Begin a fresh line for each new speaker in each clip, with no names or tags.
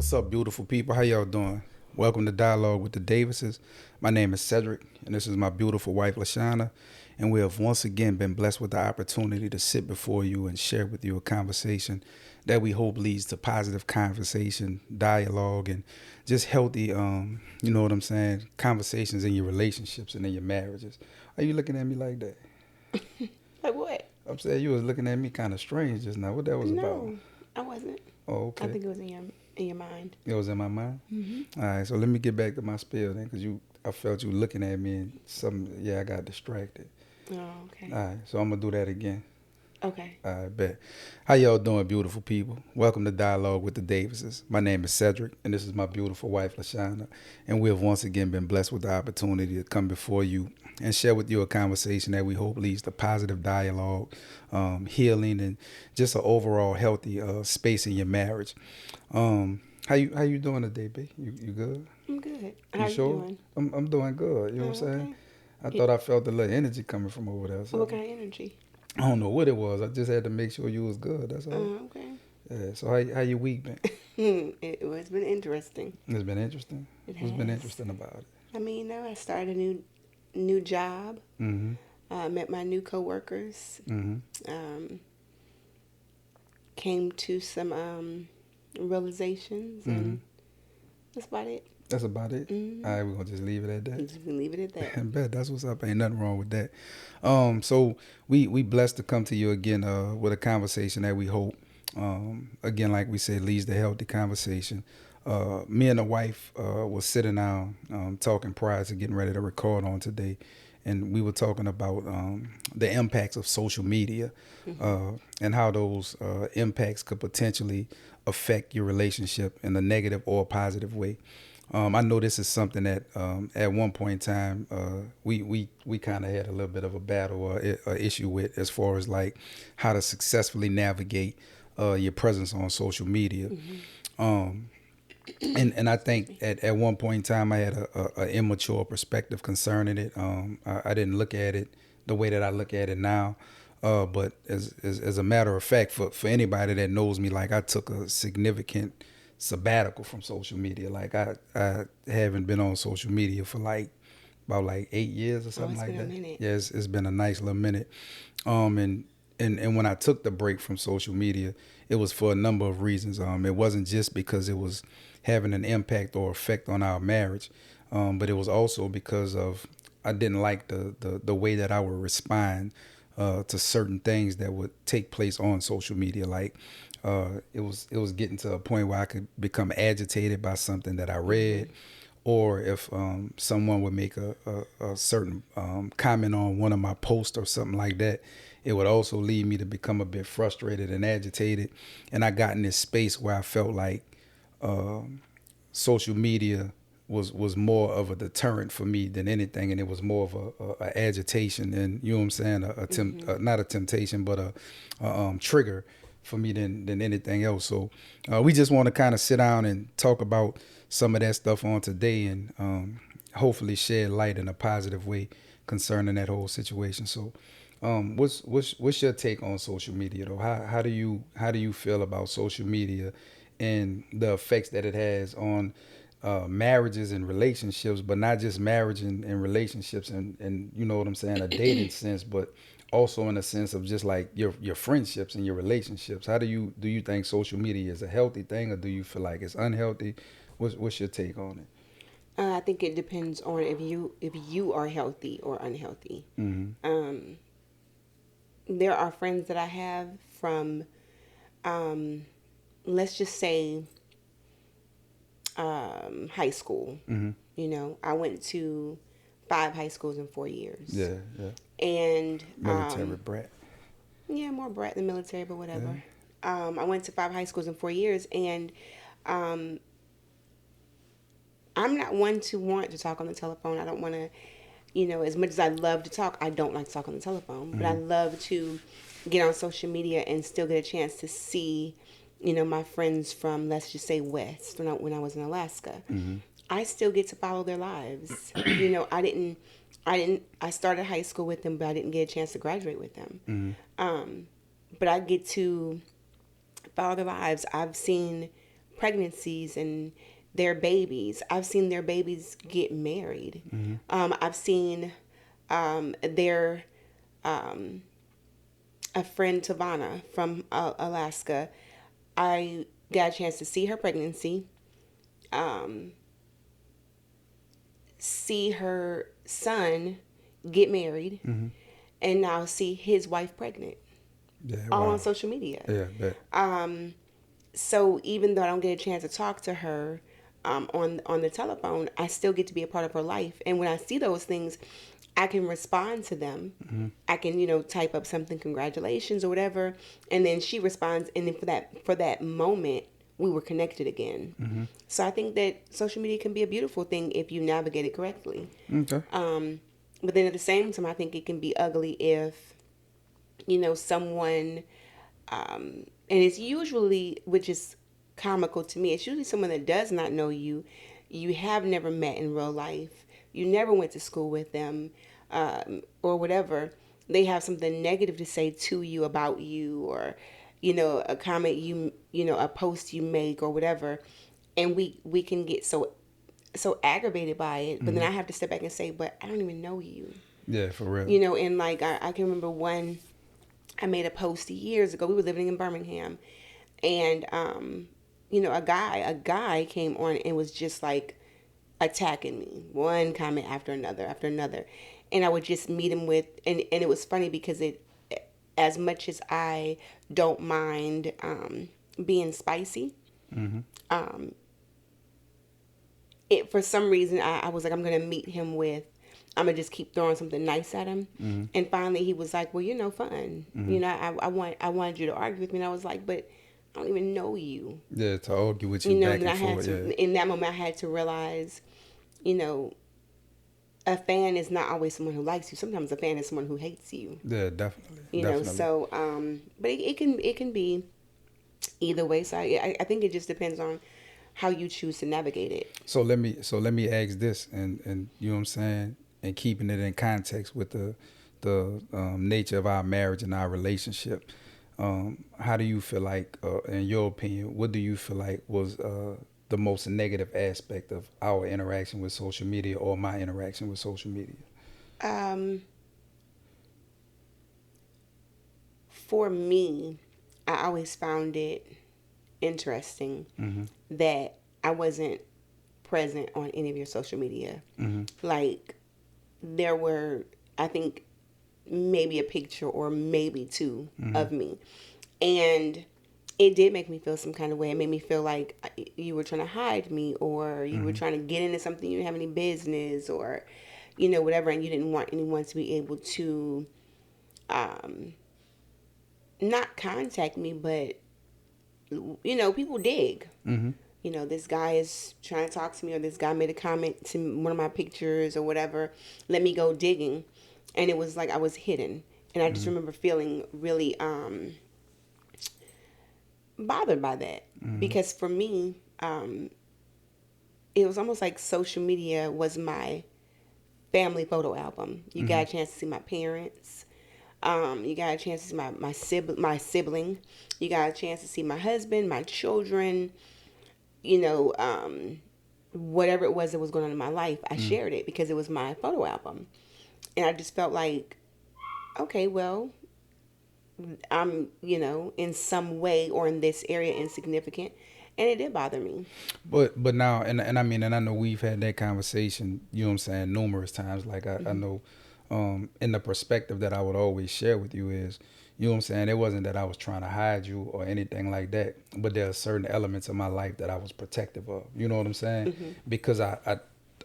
What's up, beautiful people? How y'all doing? Welcome to Dialogue with the Davises. My name is Cedric, and this is my beautiful wife, Lashana. And we have once again been blessed with the opportunity to sit before you and share with you a conversation that we hope leads to positive conversation, dialogue, and just healthy, you know what I'm saying, conversations in your relationships and in your marriages. Are you looking at me like that?
Like what?
I'm saying you was looking at me kind of strange just now. What that was about?
No, I wasn't.
Oh,
I
okay.
think it was in your mind.
It was in my mind. All right, so let me get back to my spiel then, cause I felt you looking at me and I got distracted.
Oh, okay.
All right, so I'm gonna do that again.
Okay.
All right, bet. How y'all doing, beautiful people? Welcome to Dialogue with the Davises. My name is Cedric, and this is my beautiful wife, Lashana. And we have once again been blessed with the opportunity to come before you and share with you a conversation that we hope leads to positive dialogue, healing, and just an overall healthy space in your marriage. How you doing today, B? You good?
I'm good. How
You
are you
sure?
doing?
I'm doing good. You know what I'm
Oh,
saying?
okay.
I
It,
thought I felt a little energy coming from over there.
what
So
kind of energy?
I don't know what it was. I just had to make sure you was good. That's all.
Okay.
Yeah. So how your week been?
It's been interesting.
It's been interesting.
It
What's been
has.
interesting about it?
I mean, I started a new job.
Mm-hmm.
Met my new coworkers.
Mm-hmm.
Um, Came to some realizations,
Mm-hmm.
and that's about it.
That's about it.
Mm-hmm.
All right, we're gonna just leave it at that.
Just leave it at that.
I bet that's what's up. Ain't nothing wrong with that. So we blessed to come to you again with a conversation that we hope again, like we said, leads to healthy conversation. Me and the wife was sitting down talking prior to getting ready to record on today, and we were talking about the impacts of social media and how those impacts could potentially affect your relationship in a negative or positive way. I know this is something that at one point in time we kind of had a little bit of a battle or a issue with as far as like how to successfully navigate your presence on social media. Um, and I think at one point in time I had a immature perspective concerning it. I didn't look at it the way that I look at it now. But as a matter of fact, for anybody that knows me, like I took a significant sabbatical from social media. Like I haven't been on social media for like about like 8 years or
Oh,
something
it's
like
been a
that.
minute.
Yeah, it's been a nice little minute. And and when I took the break from social media, it was for a number of reasons. It wasn't just because it was having an impact or effect on our marriage, but it was also because of I didn't like the way that I would respond to certain things that would take place on social media. Like it was getting to a point where I could become agitated by something that I read, or if someone would make a certain comment on one of my posts or something like that, it would also lead me to become a bit frustrated and agitated. And I got in this space where I felt like social media was more of a deterrent for me than anything, and it was more of a agitation and you know what I'm saying, not a temptation, but a trigger for me than anything else. So we just want to kind of sit down and talk about some of that stuff on today, and hopefully shed light in a positive way concerning that whole situation. So what's your take on social media though? How do you feel about social media and the effects that it has on marriages and relationships, but not just marriage and relationships and you know what I'm saying, a dating sense, but also in a sense of just like your friendships and your relationships. Do you think social media is a healthy thing, or do you feel like it's unhealthy? What's your take on it?
I think it depends on if you are healthy or unhealthy.
Mm-hmm.
Um, there are friends that I have from, um, let's just say, high school.
Mm-hmm.
I went to 5 high schools in 4 years,
Yeah, yeah.
and
Military brat.
yeah, more brat than military, but
Yeah.
whatever. I went to 5 high schools in 4 years, and um, I'm not one to want to talk on the telephone. I don't want to, as much as I love to talk, I don't like to talk on the telephone. But I
Mm-hmm.
love to get on social media and still get a chance to see, my friends from, let's just say, West, when I was in Alaska.
Mm-hmm.
I still get to follow their lives. I started high school with them, but I didn't get a chance to graduate with them.
Mm-hmm.
But I get to follow their lives. I've seen pregnancies and their babies. I've seen their babies get married. I've seen their a friend Tavana from Alaska. I got a chance to see her pregnancy, um, see her son get married, and now see his wife pregnant.
Yeah,
All on
wow.
social media.
Yeah, bet.
So even though I don't get a chance to talk to her on the telephone, I still get to be a part of her life. And when I see those things, I can respond to them. I can, type up something, congratulations or whatever, and then she responds, and then for that moment, we were connected again. So I think that social media can be a beautiful thing if you navigate it correctly.
Okay.
But then at the same time, I think it can be ugly if someone and it's usually, which is comical to me, it's usually someone that does not know you, you have never met in real life, you never went to school with them, or whatever. They have something negative to say to you about you, or a comment a post you make or whatever, and we can get so aggravated by it. But then I have to step back and say, but I don't even know you.
Yeah, for real.
And like I can remember one, I made a post years ago. We were living in Birmingham, and a guy came on and was just like attacking me, one comment after another, and I would just meet him with, and it was funny because it, as much as I don't mind being spicy, it, for some reason, I was like, I'm gonna meet him with, I'm gonna just keep throwing something nice at him. And finally he was like, well, fun. I wanted you to argue with me, and I was like, but I don't even know you.
Yeah, to argue with you back
And I
and
had
forth. Yeah.
to, in that moment, I had to realize, you know, a fan is not always someone who likes you. Sometimes a fan is someone who hates you.
Yeah, definitely. Definitely.
So but it can be either way. So I think it just depends on how you choose to navigate it.
So let me ask this, and you know what I'm saying, and keeping it in context with the nature of our marriage and our relationship. How do you feel like, in your opinion, what do you feel like was the most negative aspect of our interaction with social media, or my interaction with social media?
Um, for me, I always found it interesting that I wasn't present on any of your social media. Like, there were, I think, maybe a picture or maybe two of me. And it did make me feel some kind of way. It made me feel like you were trying to hide me, or you were trying to get into something you didn't have any business, or, whatever. And you didn't want anyone to be able to um, not contact me, but, people dig. This guy is trying to talk to me, or this guy made a comment to one of my pictures or whatever. Let me go digging. And it was like I was hidden. And I just remember feeling really bothered by that. Because for me, it was almost like social media was my family photo album. You got a chance to see my parents. You got a chance to see my sibling. You got a chance to see my husband, my children. Whatever it was that was going on in my life, I shared it because it was my photo album. And I just felt like, okay, well, I'm, in some way or in this area insignificant. And it did bother me.
But now, and I mean, and I know we've had that conversation, you know what I'm saying, numerous times. Like I know, in the perspective that I would always share with you is, you know what I'm saying, it wasn't that I was trying to hide you or anything like that, but there are certain elements of my life that I was protective of. You know what I'm saying? Because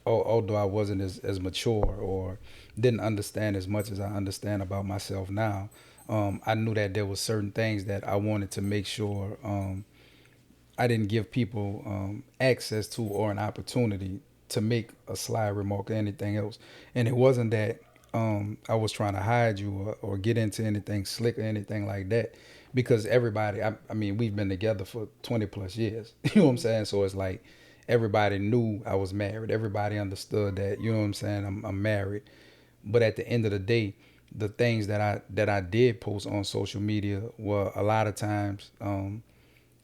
although I wasn't as mature or didn't understand as much as I understand about myself now, I knew that there was certain things that I wanted to make sure I didn't give people access to or an opportunity to make a sly remark or anything else. And it wasn't that I was trying to hide you or get into anything slick or anything like that. Because everybody, I mean, we've been together for 20 plus years. You know what I'm saying? So it's like everybody knew I was married. Everybody understood that, you know what I'm saying, I'm married. But at the end of the day, the things that I did post on social media were a lot of times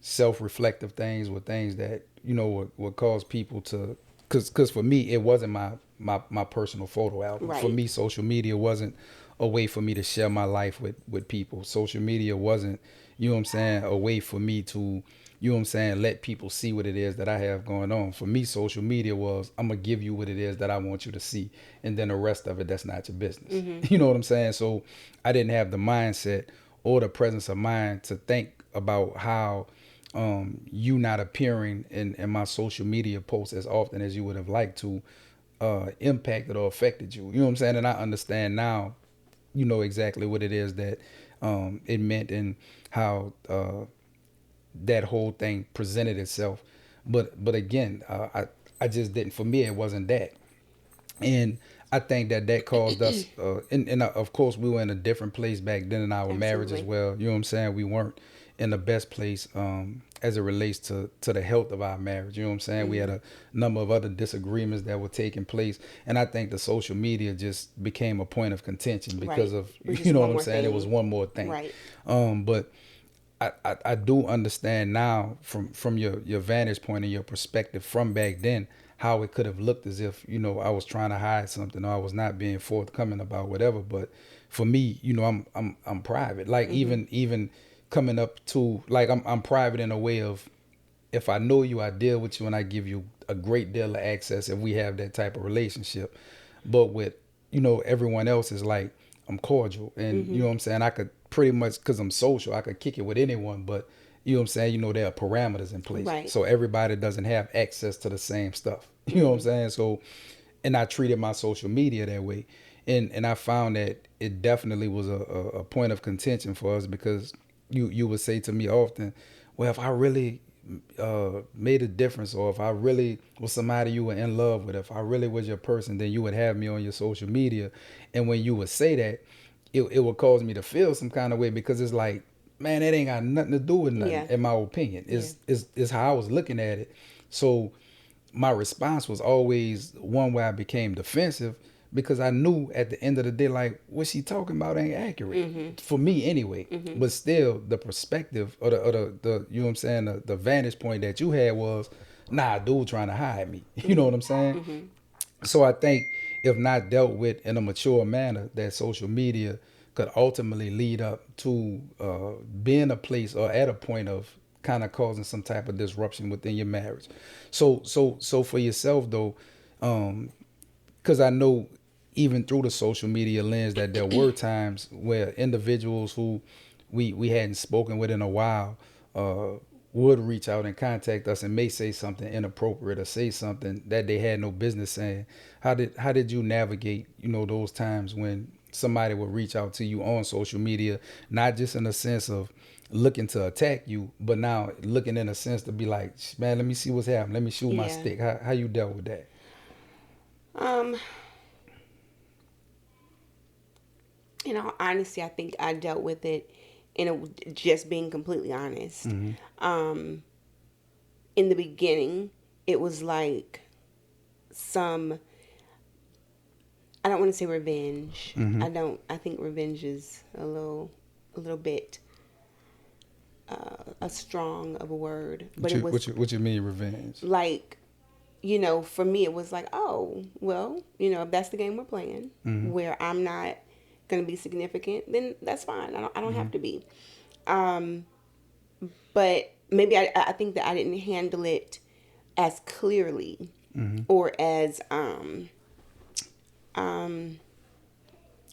self-reflective things, with things that would cause people to, because for me it wasn't my personal photo album. For
Right.
me, social media wasn't a way for me to share my life with people. Social media wasn't, you know what I'm saying, a way for me to, you know what I'm saying, let people see what it is that I have going on. For me, social media was, I'm gonna give you what it is that I want you to see, and then the rest of it, that's not your business. You know what I'm saying? So I didn't have the mindset or the presence of mind to think about how you not appearing in my social media posts as often as you would have liked to impacted or affected you. You know what I'm saying? And I understand now, exactly what it is that it meant, and how that whole thing presented itself. But again, I just didn't. For me, it wasn't that. And I think that caused us, and of course, we were in a different place back then in our marriage as
Absolutely.
well. You know what I'm saying? We weren't in the best place as it relates to the health of our marriage. You know what I'm saying? We had a number of other disagreements that were taking place. And I think the social media just became a point of contention because
Right.
of,
It was
you
just
know
one
what I'm
more
saying? It was
thing.
one more thing.
Right.
But I do understand now from your vantage point and your perspective from back then, how it could have looked as if, I was trying to hide something, or I was not being forthcoming about whatever. But for me, I'm private. Like even coming up to, like, I'm private in a way of, if I know you, I deal with you, and I give you a great deal of access if we have that type of relationship. But with, everyone else is like, I'm cordial, and you know what I'm saying, I could pretty much, because I'm social, I could kick it with anyone. But you know what I'm saying, there are parameters in place,
Right.
so everybody doesn't have access to the same stuff. You know what I'm saying? So, and I treated my social media that way, and I found that it definitely was a point of contention for us, because you would say to me often, well, if I really made a difference, or if I really was somebody you were in love with, if I really was your person, then you would have me on your social media. And when you would say that, it would cause me to feel some kind of way, because it's like, man, that ain't got nothing to do with nothing,
Yeah.
in my opinion.
Yeah.
It's how I was looking at it. So my response was always one where I became defensive, because I knew at the end of the day, like, what she talking about ain't accurate for me anyway. But still, the perspective, or the you know what I'm saying, the vantage point that you had was, nah, dude trying to hide me. You know what I'm saying? So I think, if not dealt with in a mature manner, that social media could ultimately lead up to being a place, or at a point of kind of causing some type of disruption within your marriage. So for yourself though, because I know, even through the social media lens, that there were times where individuals who we hadn't spoken with in a while uh, would reach out and contact us, and may say something inappropriate, or say something that they had no business saying. How did you navigate, those times when somebody would reach out to you on social media, not just in a sense of looking to attack you, but now looking in a sense to be like, man, let me see what's happening, let me shoot my
Yeah.
stick. How you dealt with that?
Um, in all honesty, I think I dealt with it just being completely honest. Um, in the beginning, it was like some, I don't want to say revenge. I think revenge is a little bit a strong of a word,
What
but it
you
was
what you what you mean revenge?
like, for me, it was like, oh, well, if that's the game we're playing, where I'm not going to be significant, then that's fine. I don't have to be. Um, but maybe I think that I didn't handle it as clearly, or as um,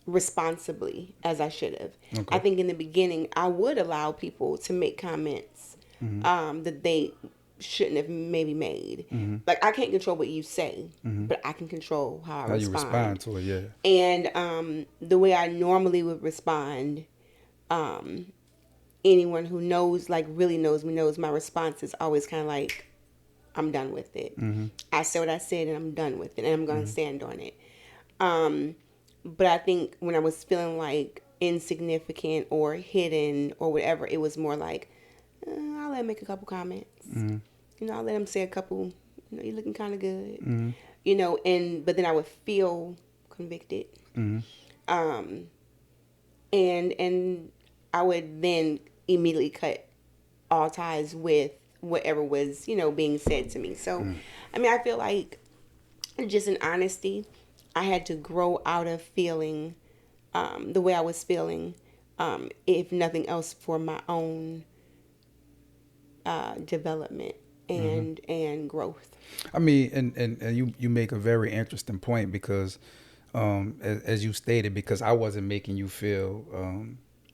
responsibly as I should have. I
Okay.
think in the beginning, I would allow people to make comments that they shouldn't have maybe made. Like, I can't control what you say, but I can control how I
How you respond
respond.
to it? Yeah.
And the way I normally would respond, anyone who knows, like really knows me, knows my response is always kind of like, I'm done with it. I said what I said, and I'm done with it, and I'm going to stand on it. But I think when I was feeling like insignificant or hidden or whatever, it was more like, I'll let him make a couple comments. I'll let him say a couple, you're looking kind of good. But then I would feel convicted. Um, and I would then immediately cut all ties with whatever was, being said to me. So, I mean, I feel like just in honesty, I had to grow out of feeling the way I was feeling, if nothing else, for my own development and growth.
I mean, and you make a very interesting point because, as you stated, because I wasn't making you feel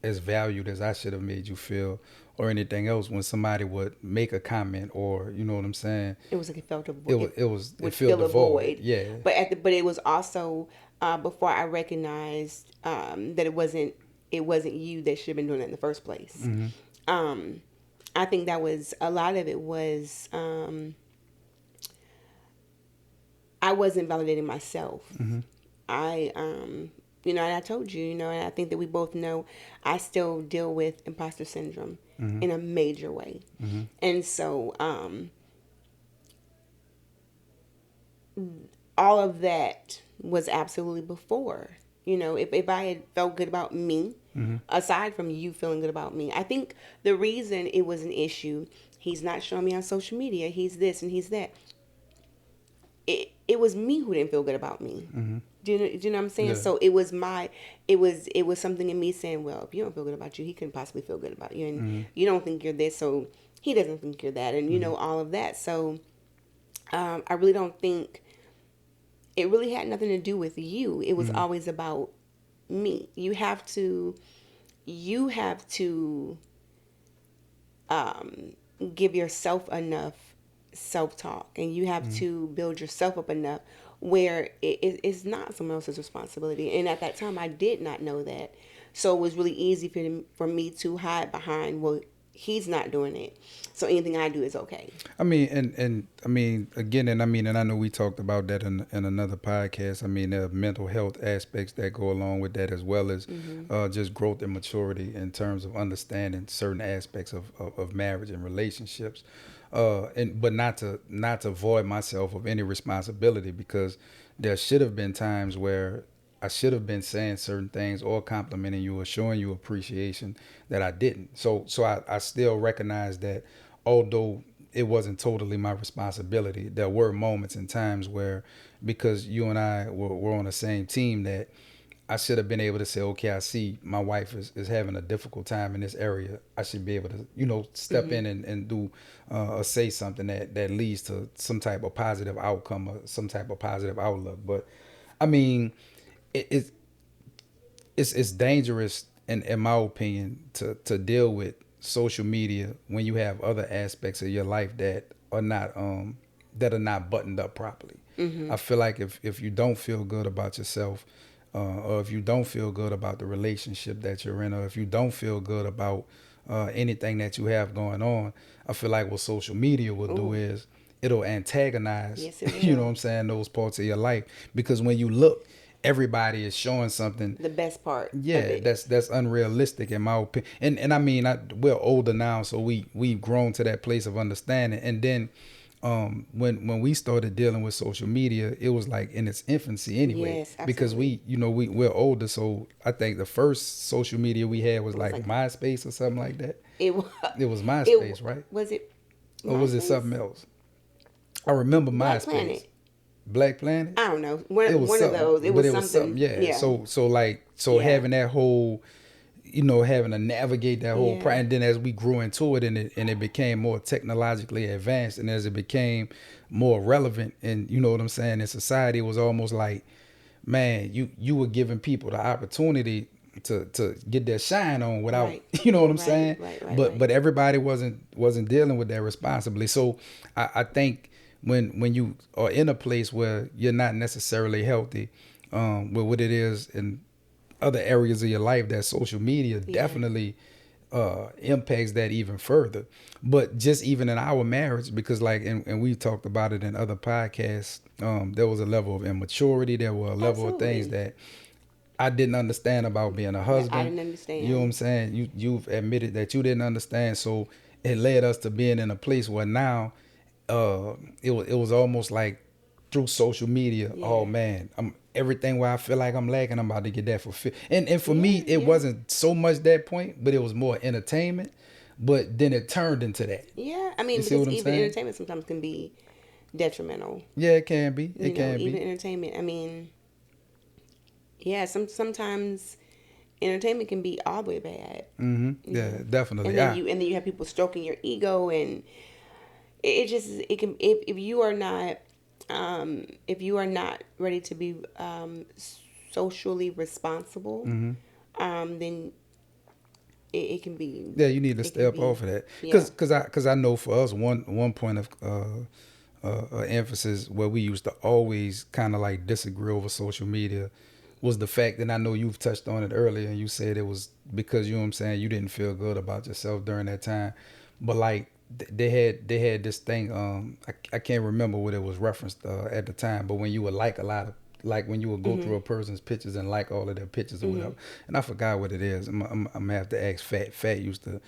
as valued as I should have made you feel, or anything else. When somebody would make a comment, or you know what I'm saying,
It was like it felt a
it
would
filled
fill
the
a
void.
void.
Yeah.
But it was also before I recognized that it wasn't you that should have been doing it in the first place. Um, I think that was a lot of it was I wasn't validating myself. I and I told you, and I think that we both know I still deal with imposter syndrome in a major way. And so all of that was absolutely before. If I had felt good about me, aside from you feeling good about me, I think the reason it was an issue, he's not showing me on social media, he's this and he's that. It was me who didn't feel good about me. Do you know what I'm saying?
Yeah.
So it was something in me saying, well, if you don't feel good about you, he couldn't possibly feel good about you, and you don't think you're this, so he doesn't think you're that, and all of that. So I really don't think it really had nothing to do with you. It was always about me. You have to give yourself enough self-talk, and you have to build yourself up enough where it's not someone else's responsibility. And at that time I did not know that, so it was really easy for me to hide behind, well, he's not doing it, so anything I do is okay.
I mean, and I mean, again, and I know we talked about that in another podcast. I mean, there are mental health aspects that go along with that, as well as just growth and maturity in terms of understanding certain aspects of marriage and relationships. But not to void myself of any responsibility, because there should have been times where I should have been saying certain things or complimenting you or showing you appreciation that I didn't. So I still recognize that, although it wasn't totally my responsibility, there were moments and times where, because you and I were on the same team, that I should have been able to say, okay, I see my wife is having a difficult time in this area. I should be able to, step in and do or say something that leads to some type of positive outcome or some type of positive outlook. But I mean, it, it's dangerous in my opinion to deal with social media when you have other aspects of your life that are not buttoned up properly. I feel like if you don't feel good about yourself, or if you don't feel good about the relationship that you're in, or if you don't feel good about anything that you have going on, I feel like what social media will do is it'll antagonize,
Yes, it will.
you know what I'm saying, those parts of your life. Because when you look, everybody is showing something.
The best part.
Yeah, that's unrealistic in my opinion. And I mean, we're older now, so we've grown to that place of understanding. And then when we started dealing with social media, it was like in its infancy anyway.
Yes, absolutely.
Because we're older, so I think the first social media we had was like MySpace or something like that.
It was
MySpace, right?
Was it?
Or was it
MySpace?
something else? I remember
Black
MySpace.
Planet.
Black Planet?
I don't know. One of
something,
those. It was something.
Yeah. So
Yeah.
having that whole, having to navigate that whole
Yeah.
and then as we grew into it, and it became more technologically advanced, and as it became more relevant, and you know what I'm saying, in society, it was almost like, man, you were giving people the opportunity to get their shine on without
Right.
you know what I'm
Right,
saying.
right.
But everybody wasn't dealing with that responsibly. So I think when you are in a place where you're not necessarily healthy with what it is in other areas of your life, that social media definitely impacts that even further. But just even in our marriage, because and we talked about it in other podcasts, there was a level of immaturity, there were a level of things
Absolutely.
that I didn't understand about being a husband.
I didn't understand.
You know what I'm saying? You've admitted that you didn't understand, so it led us to being in a place where now it was almost like through social media.
Yeah.
Oh man, everything where I feel like I'm lacking, I'm about to get that fulfilled. And for me, it wasn't so much that point, but it was more entertainment. but then it turned into that.
Yeah, I
You
mean,
see
because
what I'm
even
saying?
entertainment sometimes can be detrimental.
Yeah, it can be.
You
It
know,
can
even
be.
entertainment. I mean, yeah, sometimes entertainment can be all the way bad. You
Yeah,
know,
definitely.
and then you have people stroking your ego, and it just it can if you are not if you are not ready to be socially responsible, then it can be
Yeah, you need to
it can
step
be
off of that,
yeah.
cause I know for us one point of emphasis where we used to always kind of like disagree over social media was the fact, and I know you've touched on it earlier, and you said it was because you know what I'm saying you didn't feel good about yourself during that time, but like they had this thing, I can't remember what it was referenced at the time, but when you would like a lot of, like when you would go through a person's pictures and like all of their pictures or whatever, and I forgot what it is. I'm gonna have to ask Fat used to,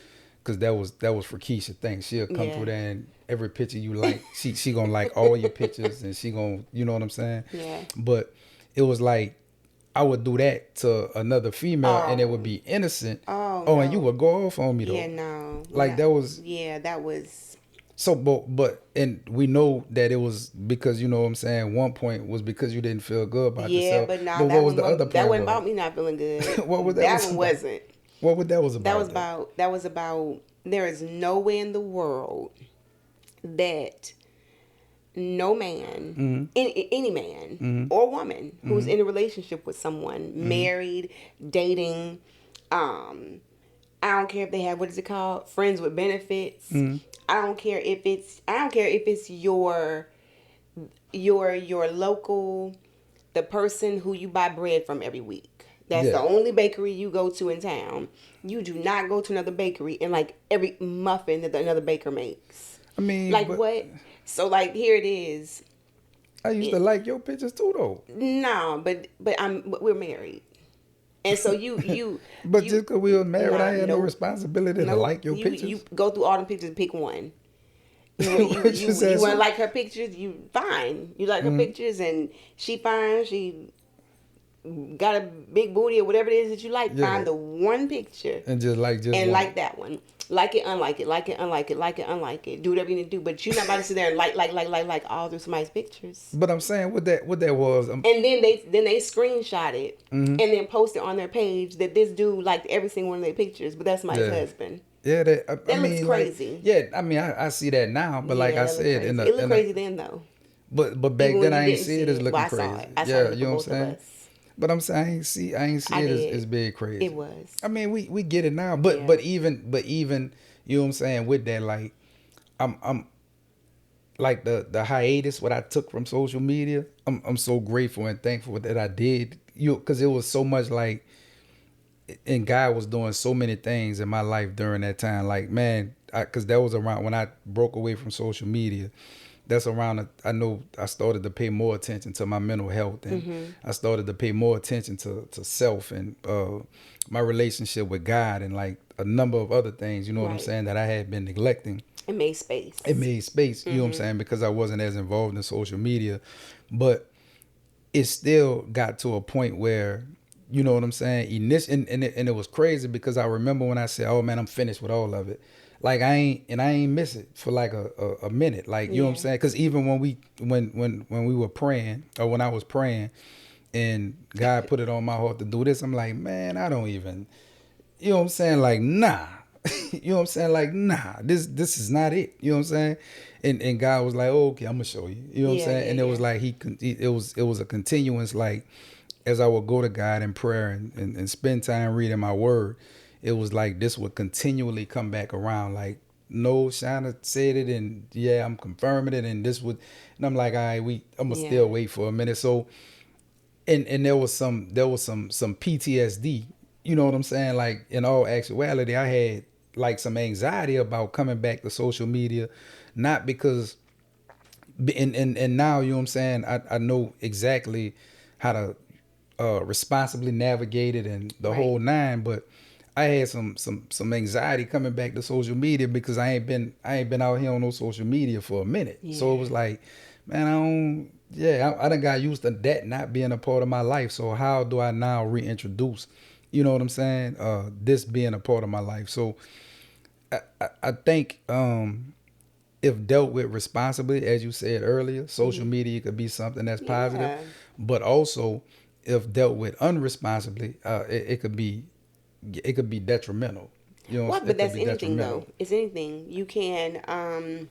cause that was for Keisha thing. She'll come
Yeah.
through there and every picture you like, she gonna like all your pictures, and she gonna, you know what I'm saying?
Yeah.
But it was like I would do that to another female, and it would
Oh.
be innocent.
Oh
Oh, and you
no.
would go off on me
Yeah,
though.
no.
Like that was
Yeah, that was
so, but and we know that it was because you know what I'm saying. One point was because you didn't feel good about
yeah,
yourself.
but nah,
But what was the other
that
point
wasn't
was?
about me not feeling good.
What was that
That
was
one
about?
wasn't.
What was that was about though?
That was about there is no way in the world that no man, any man or woman who's in a relationship with someone, married, dating, um, I don't care if they have what is it called, friends with benefits. I don't care if it's your local, the person who you buy bread from every week. That's the
Yeah.
only bakery you go to in town. You do not go to another bakery and like every muffin that another baker makes.
I mean,
Like
but
what? So like here it is.
I used to like your pictures too, though.
No, but we're married, and so
But
you
just because we were married, I
nah,
had no
nope,
responsibility to
nope.
like your
You
pictures.
go through all the pictures and pick one.
What you said,
You want to
so?
like her pictures? You fine. You like her pictures, and she fine. She got a big booty or whatever it is that you like.
Yeah.
Find the one picture
And just
and
one.
like that one. Like it, unlike it, like it, unlike it, like it, unlike it. Do whatever you need to do, but you're not about to sit there and like all through somebody's pictures.
But I'm saying what that was.
And then they screenshot it and then post it on their page that this dude liked every single one of their pictures, but that's my
Yeah.
husband.
Yeah, I
That looks
mean,
crazy.
like, yeah, I mean, I see that now, but like
Yeah,
I
that looked
said,
crazy.
in
It looked
the,
crazy then though.
but back
Even
then
when you
I ain't
didn't
see it as
Well,
looking
I saw
crazy.
it. I saw
Yeah,
it
you
for
know what I'm
both of
saying.
us.
But I'm saying I ain't see
I
it
did.
as big crazy.
It was.
I mean, we get it now, but
Yeah.
but even you know what I'm saying with that, like I'm like the hiatus what I took from social media. I'm so grateful and thankful that I did. Because it was so much like, and God was doing so many things in my life during that time. Like man, because that was around when I broke away from social media. That's around I know I started to pay more attention to my mental health, and I started to pay more attention to self and my relationship with God, and like a number of other things. You know what I'm
Right.
saying that I had been neglecting.
It made space.
It made space. You know what I'm saying, because I wasn't as involved in social media, but it still got to a point where, you know what I'm saying, and it was crazy because I remember when I said, oh man, I'm finished with all of it. Like I ain't miss it for like a minute. Like, you know what I'm
Yeah.
saying? Because even when we were praying, or when I was praying and God put it on my heart to do this, I'm like, man, I don't even, you know what I'm saying? Like, nah. You know what I'm saying? Like, nah, this is not it. You know what I'm saying? And God was like, oh, okay, I'm gonna show you. You know what I'm
Yeah,
saying?
yeah,
And it was
yeah.
like it was a continuance. Like as I would go to God in prayer and spend time reading my word, it was like this would continually come back around. Like, no, Shana said it, and yeah, I'm confirming it, and this would, and I'm like, all right, I'm gonna
Yeah.
still wait for a minute. So and there was some PTSD. You know what I'm saying? Like in all actuality, I had like some anxiety about coming back to social media, not because and now you know what I'm saying. I know exactly how to responsibly navigate it and the
Right.
whole nine, but I had some anxiety coming back to social media because I ain't been out here on no social media for a minute.
Yeah.
So it was like, man, I done got used to that not being a part of my life. So how do I now reintroduce, you know what I'm saying? This being a part of my life. So I think if dealt with responsibly, as you said earlier, social media could be something that's positive,
Yeah.
but also if dealt with unresponsibly, it could be detrimental. You know,
Well, but
it could
that's
be
anything though.
detrimental.
It's anything. You can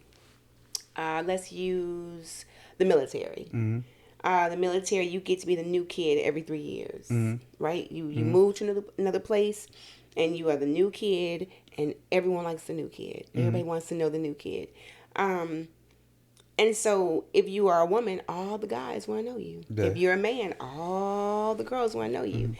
let's use the military. The military, you get to be the new kid every 3 years, right? You move to another place, and you are the new kid, and everyone likes the new kid. Everybody wants to know the new kid. And so, if you are a woman, all the guys want to know you.
Yeah.
If you're a man, all the girls want to know you.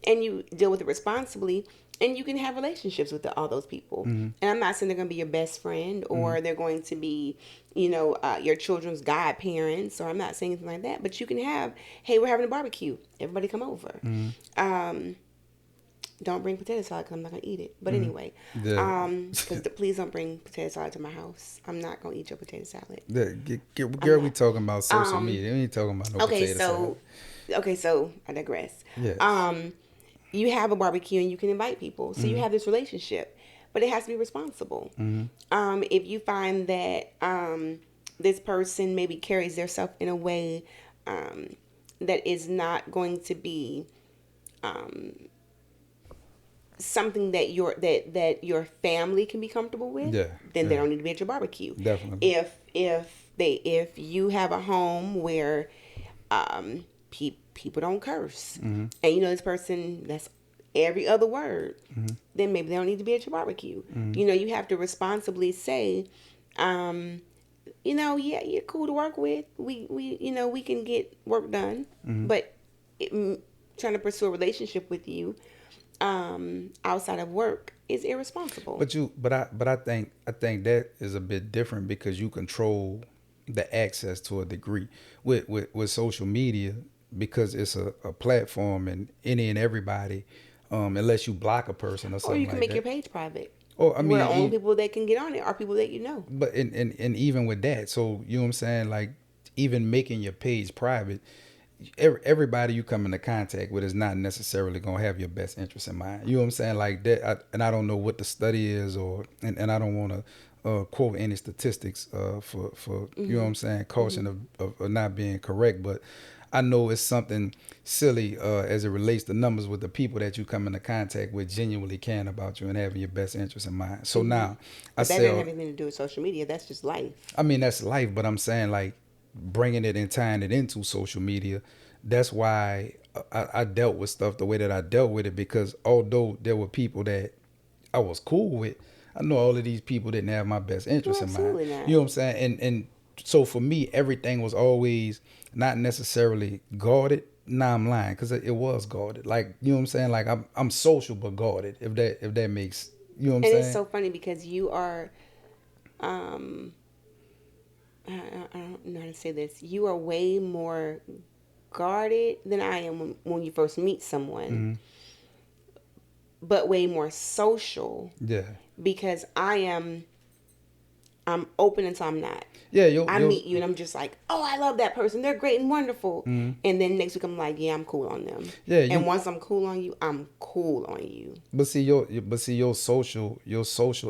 And you deal with it responsibly, and you can have relationships with all those people. And I'm not saying they're going to be your best friend or they're going to be, your children's godparents, or I'm not saying anything like that. But you can have, hey, we're having a barbecue. Everybody come over. Don't bring potato salad because I'm not gonna eat it. But anyway,
Yeah.
because please don't bring potato salad to my house. I'm not gonna eat your potato salad.
Girl, we talking about social media. We ain't talking about no
Okay,
potato
so
salad.
I digress.
Yes.
You have a barbecue and you can invite people, so you have this relationship, but it has to be responsible. If you find that this person maybe carries themselves in a way that is not going to be something that your family can be comfortable with,
Yeah,
then they
yeah.
don't need to be at your barbecue.
Definitely.
If you have a home where people don't curse, and this person, that's every other word, then maybe they don't need to be at your barbecue. You have to responsibly say, yeah, you're cool to work with. We can get work done, but trying to pursue a relationship with you outside of work is irresponsible.
But I think that is a bit different because you control the access to a degree with social media, because it's a platform and any and everybody, unless you block a person or
Or
something
you can
like
make your
that.
page private.
Or I mean,
Where only people that can get on it are people that you know.
but and even with that, so you know what I'm saying, like even making your page private, everybody you come into contact with is not necessarily gonna have your best interest in mind. You know what I'm saying, like that. And I don't know what the study is, and I don't want to quote any statistics for you know what I'm saying, caution of not being correct, but I know it's something silly as it relates to numbers with the people that you come into contact with genuinely caring about you and having your best interest in mind. So now I
But that doesn't
say,
have anything to do with social media. That's just life.
I mean, that's life, but I'm saying like bringing it and tying it into social media. That's why I dealt with stuff the way that I dealt with it, because although there were people that I was cool with, I know all of these people didn't have my best interest
No,
in mind.
absolutely not.
You know what I'm saying? And so for me, everything was always not necessarily guarded. Nah, I'm lying, because it was guarded. Like, you know what I'm saying? Like I'm social but guarded. If that makes, you know what I'm
And
saying?
it's so funny because you are, I don't know how to say this. You are way more guarded than I am when you first meet someone, but way more social
Yeah.
because I'm open until I'm not.
Yeah,
I meet you and I'm just like, oh, I love that person. They're great and wonderful. And then next week I'm like, yeah, I'm cool on them.
Yeah,
and once I'm cool on you, I'm cool on you.
But see your social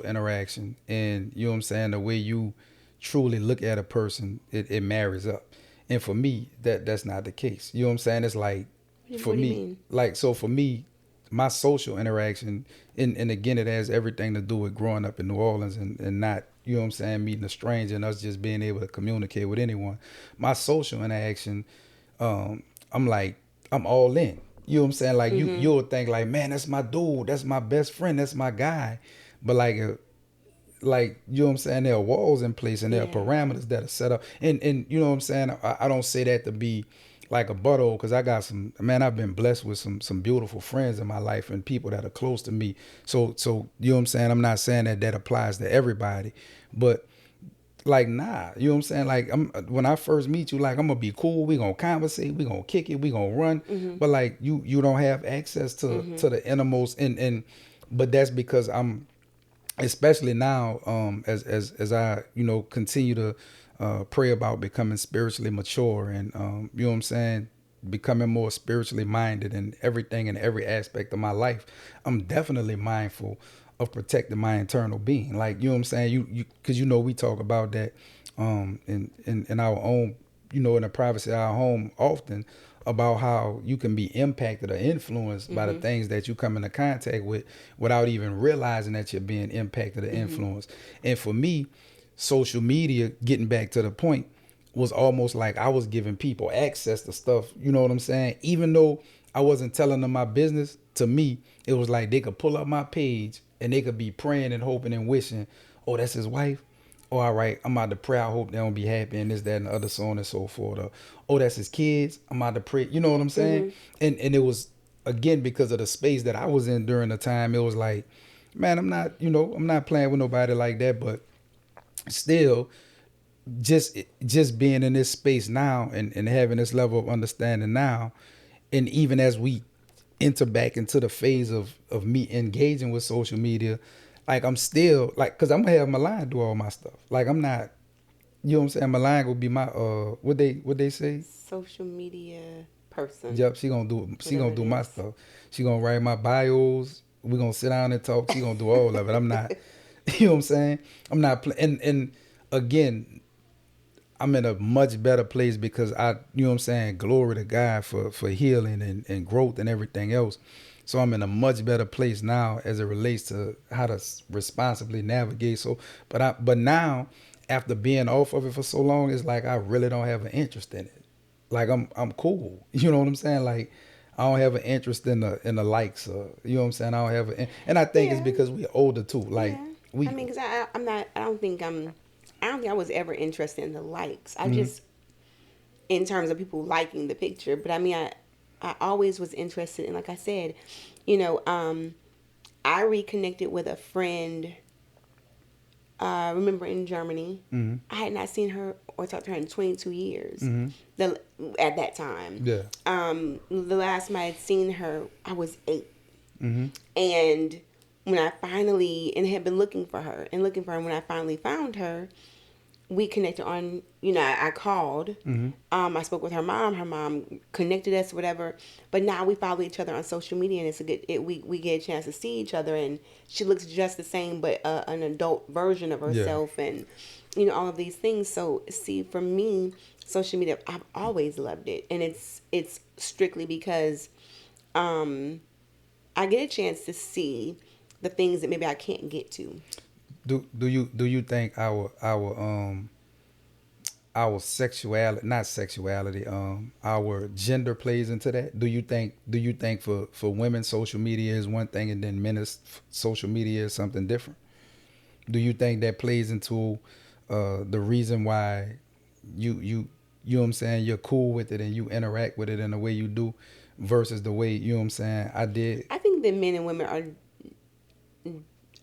interaction, and you know what I'm saying, the way you truly look at a person, it marries up. And for me, that's not the case. You know what I'm saying? It's like for
What do you
me,
mean?
like so for me, my social interaction, and again, it has everything to do with growing up in New Orleans and not, you know what I'm saying, meeting a stranger and us just being able to communicate with anyone. My social interaction, I'm like, I'm all in. You know what I'm saying? Like you'll think like, man, that's my dude, that's my best friend, that's my guy. But like you know what I'm saying, there are walls in place and there are
Yeah.
parameters that are set up. And you know what I'm saying? I don't say that to be like a butthole, because I got I've been blessed with some beautiful friends in my life and people that are close to me. So you know what I'm saying? I'm not saying that applies to everybody, but like, nah, you know what I'm saying? Like, when I first meet you, like, I'm gonna be cool. We gonna conversate. We gonna kick it. We gonna run. But like, you don't have access to the innermost, and but that's because I'm, especially now, as I continue to pray about becoming spiritually mature, and you know what I'm saying, becoming more spiritually minded in everything, in every aspect of my life. I'm definitely mindful of protecting my internal being. Like, you know what I'm saying? You because we talk about that in our own, in the privacy of our home often, about how you can be impacted or influenced by the things that you come into contact with without even realizing that you're being impacted or influenced. And for me, social media, getting back to the point, was almost like I was giving people access to stuff, you know what I'm saying? Even though I wasn't telling them my business, to me, it was like they could pull up my page and they could be praying and hoping and wishing, oh, that's his wife. Oh, all right, I'm out to pray. I hope they don't be happy and this, that, and the other, so on and so forth. Or, oh, that's his kids. I'm out to pray. You know what I'm saying? And it was, again, because of the space that I was in during the time, it was like, man, I'm not playing with nobody like that. But still, just being in this space now and having this level of understanding now, and even as we enter back into the phase of me engaging with social media, like I'm still like, because I'm gonna have Milan do all my stuff. Like I'm not, you know what I'm saying? Milan will be my what they say?
Social media person.
Yep, she gonna do my
is.
stuff. She gonna write my bios. We gonna sit down and talk. She gonna do all of it. I'm not, you know what I'm saying? I'm not and again, I'm in a much better place because you know what I'm saying, glory to God for healing and growth and everything else. So I'm in a much better place now as it relates to how to responsibly navigate. So, but now, after being off of it for so long, it's like I really don't have an interest in it. Like I'm cool. You know what I'm saying? Like I don't have an interest in the likes. You know what I'm saying? I don't have and I think it's
Yeah,
because we're older too. Like
yeah. I
we.
mean, because I'm not. I don't think I was ever interested in the likes. I
Mhm.
just, in terms of people liking the picture, but I mean, I always was interested in, like I said, you know, I reconnected with a friend. Remember in Germany,
Mhm.
I had not seen her or talked to her in 22 years.
Mhm.
The At that time,
Yeah.
the last time I had seen her, I was 8.
Mhm.
And when I finally, and had been looking for her and looking for her, when I finally found her, we connected on, I called.
Mhm.
I spoke with her mom. Her mom connected us, whatever. But now we follow each other on social media, and it's a good. We get a chance to see each other, and she looks just the same, but an adult version of
Yeah.
herself, and all of these things. So see, for me, social media, I've always loved it, and it's strictly because I get a chance to see the things that maybe I can't get to.
Do you think our sexuality, not sexuality, our gender plays into that? Do you think for women social media is one thing and then men's social media is something different? Do you think that plays into the reason why you know what I'm saying, you're cool with it and you interact with it in the way you do versus the way, you know what I'm saying, I did?
I think that men and women are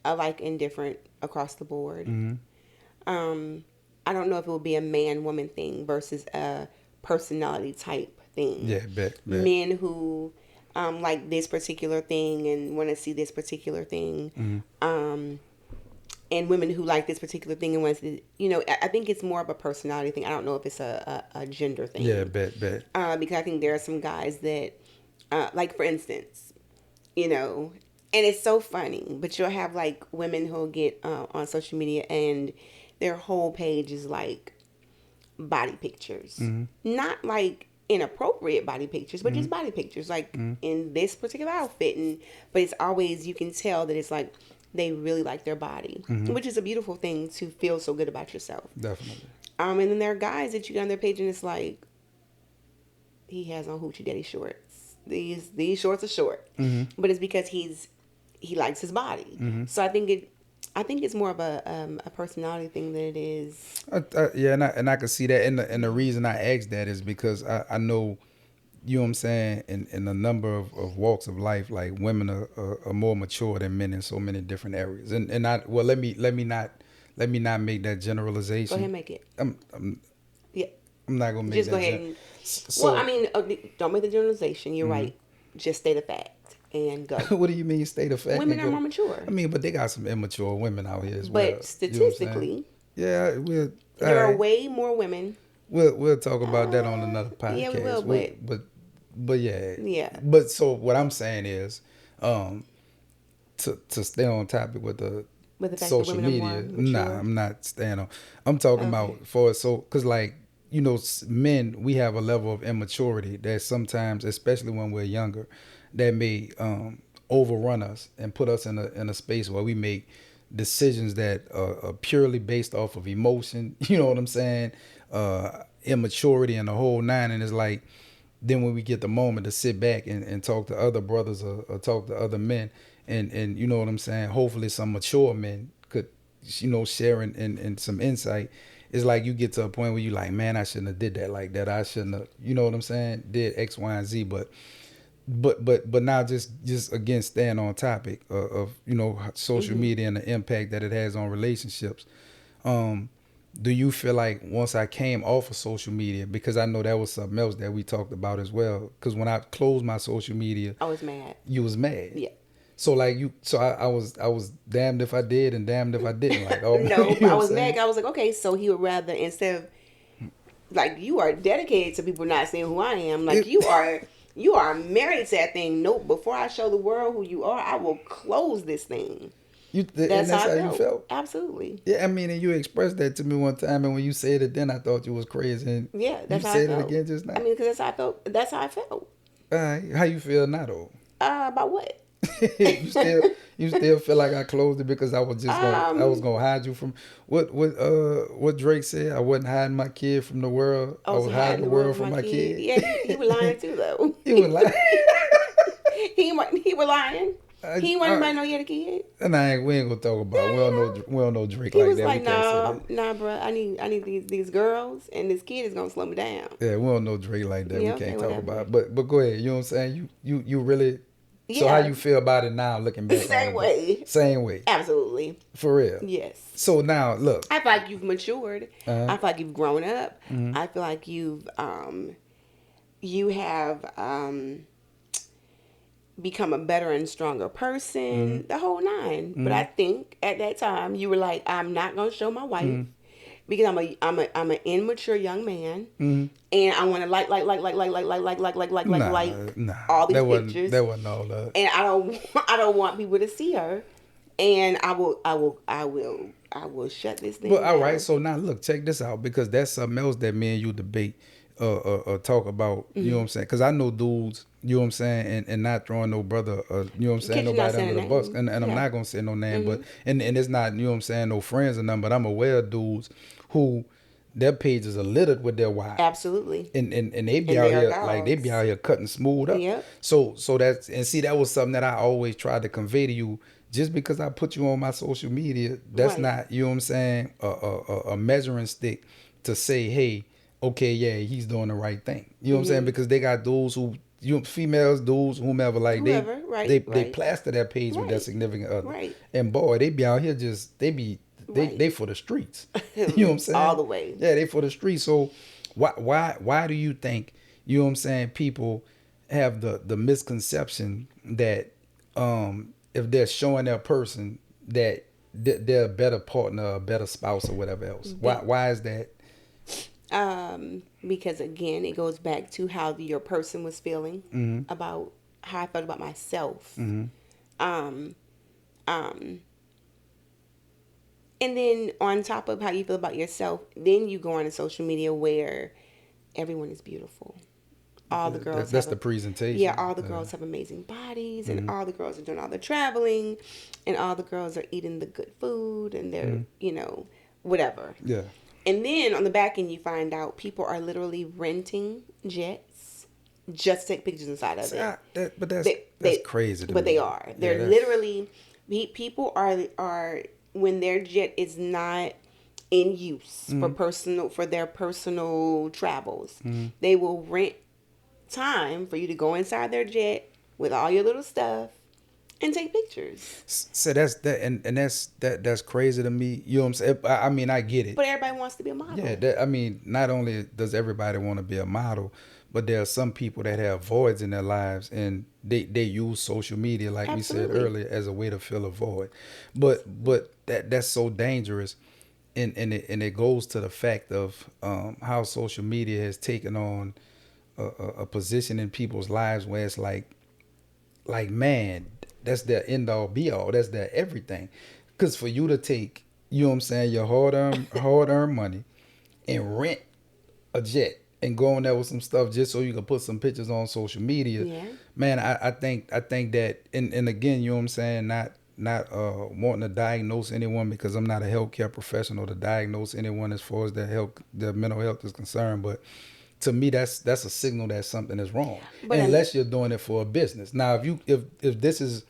alike and different across the board.
Mm-hmm.
Um, I don't know if it would be a man woman thing versus a personality type thing.
Yeah, bet.
Men who like this particular thing and want to see this particular thing.
Mm-hmm.
And women who like this particular thing and want to, I think it's more of a personality thing. I don't know if it's a gender
Yeah,
thing.
bet.
Because I think there are some guys that, like for instance, and it's so funny, but you'll have like women who'll get on social media and their whole page is like body pictures,
Mm-hmm.
not like inappropriate body pictures, but
Mm-hmm.
just body pictures, like
Mm-hmm.
in this particular outfit, and but it's always, you can tell that it's like they really like their body,
Mm-hmm.
which is a beautiful thing to feel so good about yourself.
Definitely.
And then there are guys that you get on their page and it's like he has on hoochie daddy shorts. These shorts are short,
Mm-hmm.
but it's because he likes his body.
Mm-hmm.
So I think it's more of a personality thing than it is.
Yeah, and I can see that, and the reason I asked that is because I know, you know what I'm saying, in a number of walks of life, like women are more mature than men in so many different areas, and I well let me not make that
Go ahead
generalization.
and make it.
I'm
Yeah,
not gonna make
just go
that
ahead and. Well, I
so.
mean, don't make the generalization. You're
Mhm.
right. Just state a fact and go.
What do you mean state of fact
Women
and
are more
go?
mature,
I mean, but they got some immature women out here as well.
but
You know what I'm saying?
statistically,
Yeah, all
there are
right.
way more women.
We'll talk about that on another
Yeah, we will,
podcast.
but
But yeah.
yeah.
But so what I'm saying is, um, to stay on topic with the
With the fact that
social
women are more
media. Nah,
mature.
I'm not staying on. I'm talking about for so because like men, we have a level of immaturity that sometimes, especially when we're younger, that may overrun us and put us in a space where we make decisions that are purely based off of emotion. You know what I'm saying? Immaturity and the whole nine. And it's like then when we get the moment to sit back and talk to other brothers or talk to other men and you know what I'm saying, hopefully some mature men could share in some insight. It's like you get to a point where you like, man, I shouldn't have did that like that. I shouldn't have, you know what I'm saying, did X, Y, and Z. But now just again staying on topic of social media and the impact that it has on relationships. Do you feel like once I came off of social media, because I know that was something else that we talked about as well, because when I closed my social media,
I was mad.
you was mad.
Yeah.
So like I was damned if I did and damned if I didn't. Like, oh,
No,
you know
I
what
was
I'm saying?
mad. I was like, okay, so he would rather, instead of, like, you are dedicated to people not seeing who I am. Like, you are married to that thing. Nope. Before I show the world who you are, I will close this thing.
And
That's
that's
how
how
I
you
felt.
felt.
Absolutely.
Yeah, I mean, and you expressed that to me one time, and when you said it, then I thought you was crazy. And
Yeah,
you
that's how I
said it
felt.
again just now.
I mean, because that's how I felt. That's how I felt.
All right, how you feel now though?
About what?
you still you still feel like I closed it because I was just gonna hide you from what Drake said. I wasn't hiding my kid from the world. I was
Also
hiding the world from my kid.
Yeah, he was lying too, though.
He was like,
he was lying. He wasn't
I,
about no he had a kid.
and we ain't gonna talk about.
Yeah,
We don't know Drake
he
like
was
that. We
like,
can't say
nah,
that.
nah, bro. I need these girls, and this kid is gonna slow me down.
Yeah, we don't know Drake like that.
Yeah,
We
okay,
can't talk
whatever.
about it. But go ahead. You know what I'm saying? You really. So how
Yeah.
you feel about it now, looking back on
Same
it?
way.
Same way.
Absolutely.
For real.
Yes.
So now look.
I feel like you've matured.
Uh-huh.
I feel like you've grown up. I feel like you have become a better and stronger person, the whole 9. But I think at that time you were like, I'm not gonna show my wife because I'm an immature young man, and I want to like
Nah,
all these
that
pictures.
That wasn't all that.
And I don't want people to see her, and I will shut this thing
But
down.
all right, so now look, check this out, because that's something else that me and you debate, talk about. You know what I'm saying? Because I know dudes. You know what I'm saying, and not throwing no brother, you know what I'm saying,
Because you're not
nobody under the
saying
bus,
a name.
and I'm
Yeah.
not gonna say no name, but and it's not, you know what I'm saying, no friends or nothing, but I'm aware of dudes who their pages are littered with their wives.
Absolutely.
And they be
And
out
they are
here like they be
dogs.
out here cutting smooth up.
Yep.
So that's, and see, that was something that I always tried to convey to you. Just because I put you on my social media, that's
Right.
not, you know what I'm saying, a measuring stick to say, hey, okay, yeah, he's doing the right thing. You know what I'm saying? Because they got dudes who, females, dudes, whomever, like
Whoever, right,
they
right.
plaster their page with their
Right.
significant other.
Right.
And boy, they be out here just
Right.
they for the streets. You know what I'm saying?
All the way.
Yeah, they for the streets. So why do you think, you know what I'm saying, people have the misconception that if they're showing their person that they're a better partner, a better spouse, or whatever else? Why is that?
Because again, it goes back to how your person was feeling about how I felt about myself. And then on top of how you feel about yourself, then you go on to social media where everyone is beautiful. All the girls
That's the presentation.
Yeah, all the girls have amazing bodies, and all the girls are doing all the traveling, and all the girls are eating the good food, and they're whatever.
Yeah.
And then on the back end, you find out people are literally renting jets just to take pictures inside of it.
But that's crazy.
But
me.
they are. They're literally, people are when their jet is not in use for their personal travels, they will rent time for you to go inside their jet with all your little stuff and take pictures.
So that's that, and that's crazy to me. You know what I'm saying? I mean, I get it.
But everybody wants to be a model.
Yeah, I mean, not only does everybody want to be a model, but there are some people that have voids in their lives, and they use social media, like
Absolutely.
we said earlier, as a way to fill a void. But that's so dangerous, and it goes to the fact of how social media has taken on a position in people's lives where it's like, man, that's their end all be all. That's their everything. Because for you to take, you know what I'm saying, your hard earned money and rent a jet and go on there with some stuff just so you can put some pictures on social media.
Yeah.
Man, I think that, and again, you know what I'm saying, not wanting to diagnose anyone, because I'm not a healthcare professional to diagnose anyone as far as their mental health is concerned, but to me that's a signal that something is wrong.
But
unless you're doing it for a business. Now if this is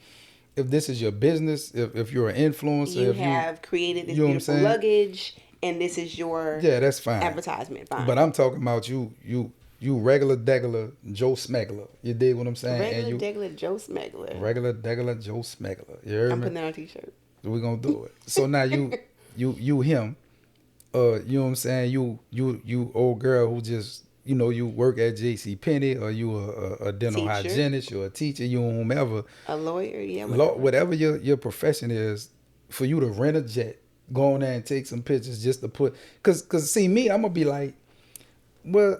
your business, if you're an influencer,
you
if
have created this
you know what I'm
beautiful
saying?
luggage, and this is your
Yeah, that's fine.
advertisement. Fine.
But I'm talking about you regular degular Joe Smuggler. You dig what I'm saying?
Regular degular Joe Smuggler.
Regular degular Joe Smuggler. You heard
I'm
me?
putting that on a t-shirt.
We're gonna do it. So now you him, you know what I'm saying? You old girl who just, you know, you work at J.C. Penney, or you a dental
Teacher.
hygienist, or a teacher, you whomever.
A lawyer, yeah.
Whatever your profession is, for you to rent a jet, go on there and take some pictures just to put, cause see me, I'm gonna be like, well,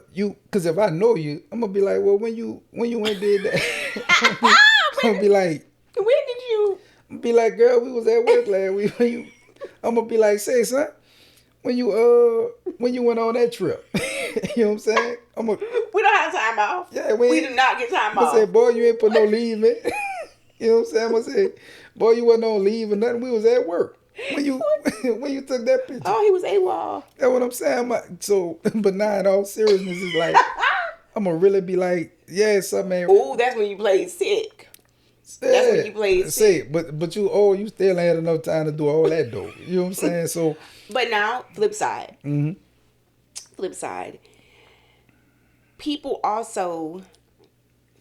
cause if I know you, I'm gonna be like, well, when you went and did that, I'm gonna be like,
when did you?
Be like, girl, we was at work last week. I'm gonna be like, say, son, when you went on that trip, you know what I'm saying?
We don't have time off.
Yeah,
we do not get time
I'm
off.
gonna say, boy, you ain't put no leave in. You know what I'm saying? I'm gonna say, boy, you wasn't on leave or nothing. We was at work when you took that picture.
Oh, he was AWOL.
That's what I'm saying. So, but now in all seriousness, it's like, I'm gonna really be like, yeah, son, man.
Ooh, that's when you played sick. That's when you played sick.
But you still ain't had enough time to do all that though. You know what I'm saying? So,
but now, flip side.
Mm-hmm.
Flip side. People also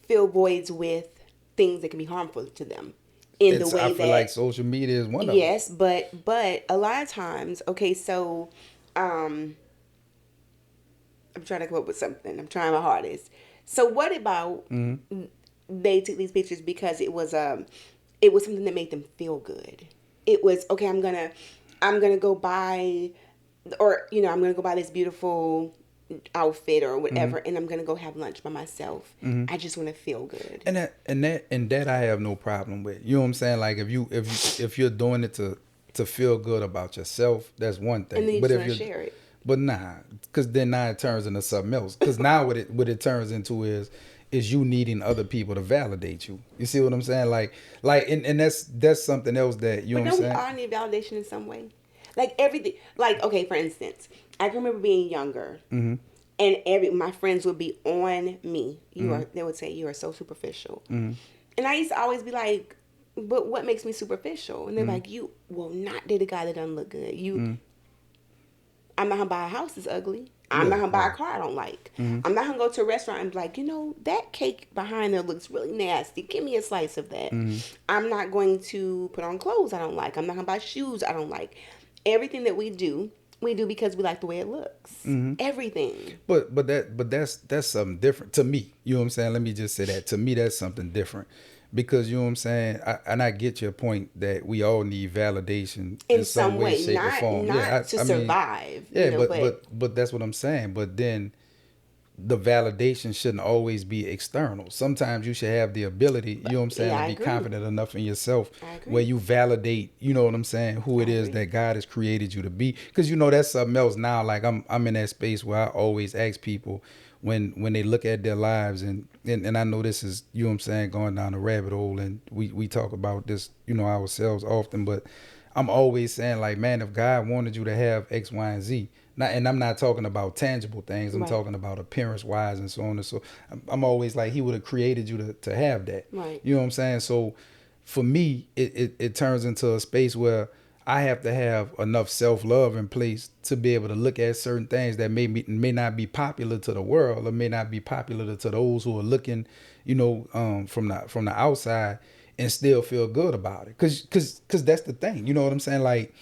fill voids with things that can be harmful to them. I feel
like social media is one of them.
Yes, but a lot of times, okay, so I'm trying to come up with something. I'm trying my hardest. So what about they took these pictures because it was something that made them feel good. It was, okay, I'm gonna go buy, or you know, I'm gonna go buy this beautiful outfit or whatever, and I'm gonna go have lunch by myself. I just want to feel good.
And that I have no problem with. You know what I'm saying? Like if you're doing it to feel good about yourself, that's one thing.
And then you
but
just
if
want to share it.
But nah, because then now it turns into something else. Because now what it turns into is you needing other people to validate you. You see what I'm saying? Like and that's something else that you know what I'm saying.
But don't we all need validation in some way? Like everything. Like, okay, for instance, I can remember being younger, and my friends would be on me. They would say, "You are so superficial," and I used to always be like, "But what makes me superficial?" And they're like, "You will not date a guy that doesn't look good. I'm not gonna buy a house that's ugly. I'm not gonna buy a car I don't like. I'm not gonna go to a restaurant and be like, you know, that cake behind there looks really nasty. Give me a slice of that. I'm not going to put on clothes I don't like. I'm not gonna buy shoes I don't like. Everything that we do because we like the way it looks. Everything.
But that's something different to me. You know what I'm saying? Let me just say that. To me, that's something different. Because you know what I'm saying? I get your point that we all need validation in some way, shape, or form.
Not to survive.
Yeah, you know, but that's what I'm saying. But then the validation shouldn't always be external. Sometimes you should have the ability, you know what I'm saying, to be confident enough in yourself where you validate, you know what I'm saying, who it is that God has created you to be. Because you know that's something else now. Like I'm in that space where I always ask people when they look at their lives, and I know this is, you know what I'm saying, going down a rabbit hole, and we talk about this, you know, ourselves often, but I'm always saying, like, man, if God wanted you to have X, Y, and Z, and I'm not talking about tangible things, I'm talking about appearance wise and so on and so. I'm always like, he would have created you to have that.
Right.
You know what I'm saying? So for me, it turns into a space where I have to have enough self-love in place to be able to look at certain things that may not be popular to the world, or may not be popular to those who are looking, you know, from the outside, and still feel good about it. Cause that's the thing. You know what I'm saying? Like,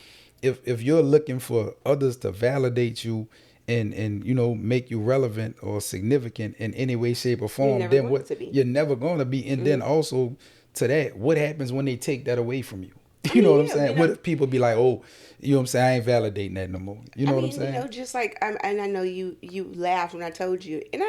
if you're looking for others to validate you and you know, make you relevant or significant in any way, shape, or form, then you're never going to be. And then also to that, what happens when they take that away from you? You know what I'm saying? What if people be like, oh, you know what I'm saying, I ain't validating that no more. You know what I'm saying?
You know, just like, and I know you laughed when I told you, and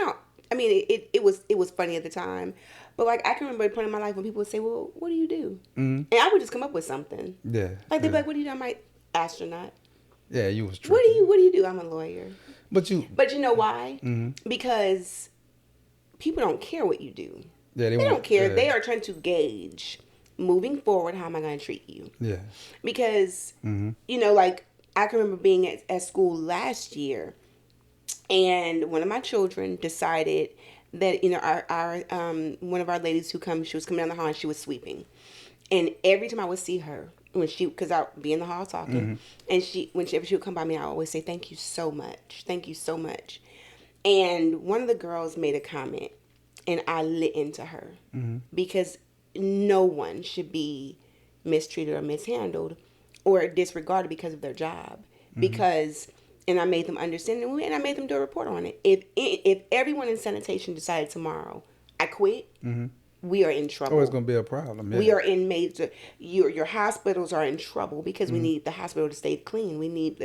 it was funny at the time, But like I can remember a point in my life when people would say, "Well, what do you do?"
Mm-hmm.
And I would just come up with something.
Yeah.
Like they'd be
yeah.
like, "What do you do?" I'm like, "Astronaut."
Yeah, you was
What
tripping.
do you do? I'm a lawyer.
But you.
But you know why?
Mm-hmm.
Because people don't care what you do.
Yeah,
They don't care.
Yeah.
They are trying to gauge moving forward. How am I going to treat you?
Yeah.
Because
Mm-hmm.
you know, like I can remember being at school last year, and one of my children decided that our one of our ladies who comes, she was coming down the hall and she was sweeping, and every time I would see her when because I'd be in the hall talking, and whenever she would come by me, I always say thank you so much, and one of the girls made a comment, and I lit into her because no one should be mistreated or mishandled or disregarded because of their job because. And I made them understand it, and I made them do a report on it. If everyone in sanitation decided tomorrow, I quit, we are in trouble.
Oh, it's gonna be a problem. Yeah.
We are in major. Your hospitals are in trouble because we need the hospital to stay clean. We need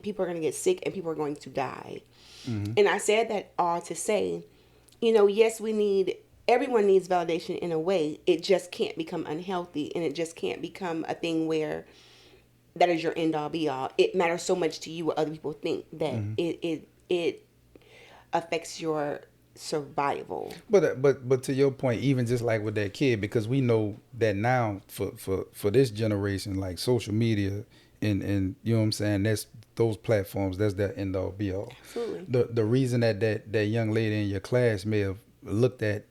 people are going to get sick and people are going to die. And I said that all to say, yes, everyone needs validation in a way. It just can't become unhealthy, and it just can't become a thing where that is your end all be all. It matters so much to you what other people think that it affects your survival.
But to your point, even just like with that kid, because we know that now for this generation, like social media and you know what I'm saying, that's those platforms, that's their end all be all.
Absolutely.
The reason that young lady in your class may have looked at